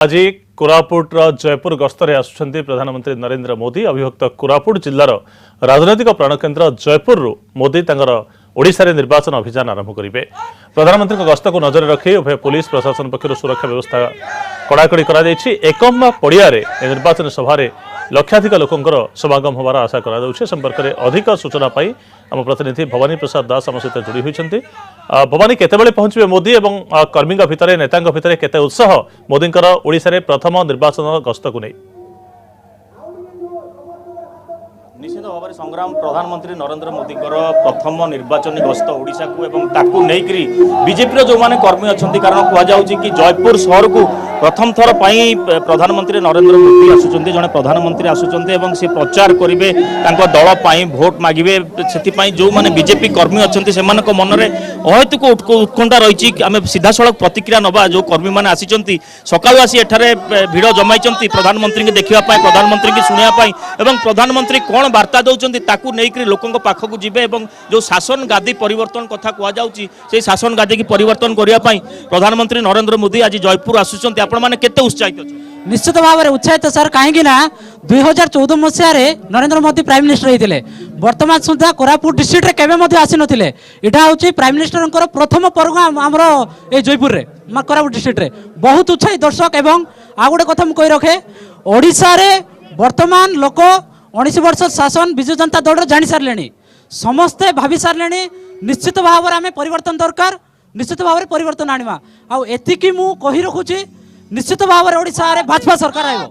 आज कोरापुट जयपुर गस्तरे आसुछंती प्रधानमंत्री नरेंद्र मोदी। अविभक्त कोरापुट जिल्लार राजनैतिक प्राणकेन्द्र जयपुर मोदी तांकर ओडिशा रे निर्वाचन अभियान आरंभ करेंगे। प्रधानमंत्री गस्त को नजर रखी उभय पुलिस प्रशासन पक्षर सुरक्षा व्यवस्था कड़ाकड़ी कर एकम पड़िया निर्वाचन सभा लक्षाधिक लोकंर समागम होवार आशा कर संपर्क में अधिक सूचना पाई आम प्रतिनिधि भवानी प्रसाद दास आम सहित जोड़ी होती। भवानी केतेबेले पहुंचे मोदी और कर्मी भितर नेता भितर केते उत्साह मोदी ओडिशा रे प्रथम निर्वाचन गस्त को नहीं? निश्चित भाव में संग्राम प्रधानमंत्री नरेंद्र मोदी प्रथम निर्वाचन गस्त ओडिशा को एवं ताकू नेकरी बीजेपी जो माने कर्मी अच्छा कारण कहुच्छी कि जयपुर शहर को प्रथम थर प्रधानमंत्री नरेंद्र मोदी आसुच्च जड़े प्रधानमंत्री आसुच्च से प्रचार करेंगे दल भोट मागे से जो मैंने बीजेपी कर्मी अच्छा से मन में अहेतुक उत्कंठा रही आम सीधा सड़क प्रतिक्रिया नवा जो कर्मी मैंने आसी सका एठारे भिड़ जमाई प्रधानमंत्री की देखापी प्रधानमंत्री की शुणापी और प्रधानमंत्री कौन वार्ता दौरान ताकू नहीं लोकों पाखक जीवे और जो शासन गादी परिवर्तन कथा कहुच्छी से शासन गादी की परिवर्तन करने प्रधानमंत्री नरेंद्र मोदी आज जयपुर आसुच्च आपण माने केते उत्साहित अच्छा? निश्चित भाव में उत्साहित सर कहीं 2014 मसीह नरेंद्र मोदी प्राइम मिनिस्टर होते बर्तमान सुधा कोरापुट डिस्ट्रिक्ट रे केबे आसी नथिले। इटा होची प्राइम मिनिस्टर प्रथम पर्व आमर ए जयपुर रे कोरापुट डिस्ट्रिक्ट रे बहुत उत्साहित दर्शक एवं आ गोटे कथा मुझे कही रखे ओडिशा रे वर्तमान लोक 19 वर्ष शासन विजु जनता दल जानी सारे समस्ते भाभी सारे निश्चित भाव में आम परिवर्तन दरकार निश्चित भाव में परिवर्तन आनिमा आती मु कही रखुची निश्चित भाव में ओडिशा रे भाजपा सरकार आयो।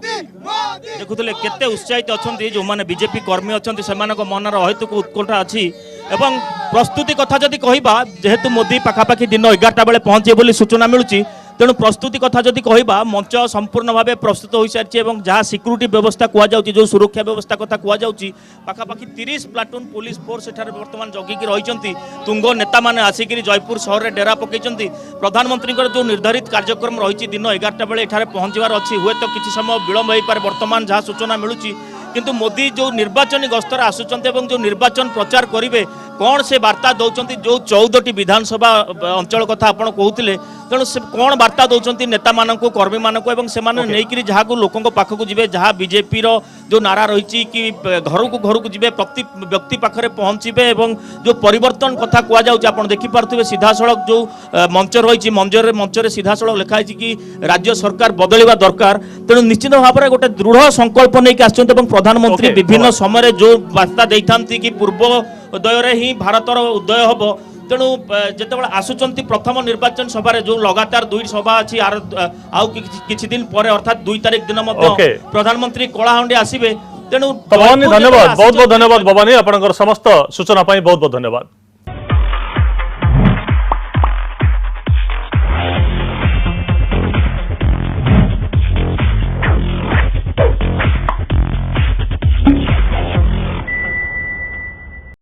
देखुले केते उत्साहित अच्छा जो माने बीजेपी कर्मी अच्छा से मनर अहेतुक उत्कंठा अच्छी एवं प्रस्तुति कथा जदि कहबा जेहेतु मोदी पाखापाखि दिन 11टा बेले पहुंचे बोली सूचना मिलुची तेणु प्रस्तुति कथा जदि कहबा मंच संपूर्ण भाव प्रस्तुत हो सारी जहाँ सिक्यूरीटी व्यवस्था कहुच्छी जो सुरक्षा व्यवस्था कथा कहुच्छी पाखापाखि 30 प्लाटून पुलिस फोर्स एठारे वर्तमान जगिकी रही तुंग नेता मैंने आसिक जयपुर सहर में डेरा पकई प्रधानमंत्री जो निर्धारित कार्यक्रम रही दिन 11टा बेले एठारे पहुंचबार अच्छी हुए तो किसी समय विलंब हो पारे वर्तमान जहाँ सूचना मिलूँ किंतु मोदी जो निर्वाचन गस्तर आसुच्च जो निर्वाचन प्रचार करेंगे कौन से वार्ता दौरान जो 14टी विधानसभा अंचल कथा आप कहते तेणु से कौन वार्ता दौरान नेता मानक कर्मी मानक से नहीं जहाँ लोकों पाखक जी जहाँ बीजेपी जो नारा रही कि घर को जी प्रति व्यक्ति पाखे पहुँचे और जो परिवर्तन कथा कहुच्छे देखिपे सीधा सड़क जो मंच रही मंच सीधा सड़क लिखाई कि राज्य सरकार बदलवा दरकार तेणु निश्चित भाव में गोटे दृढ़ संकल्प नहीं आसुच्च प्रधानमंत्री विभिन्न समय जो वार्ता देते कि पूर्वोदय ही भारतर उदय हम तेणु जिते आसुच्च प्रथम निर्वाचन सभा जो लगातार 2 सभा अच्छी किछि दिन पर अर्थात 2 तारिख दिन प्रधानमंत्री कलाहांडी आसबे तेणु धन्यवाद बहुत बहुत धन्यवाद भवानी आपनकर समस्त सूचना बहुत बहुत धन्यवाद।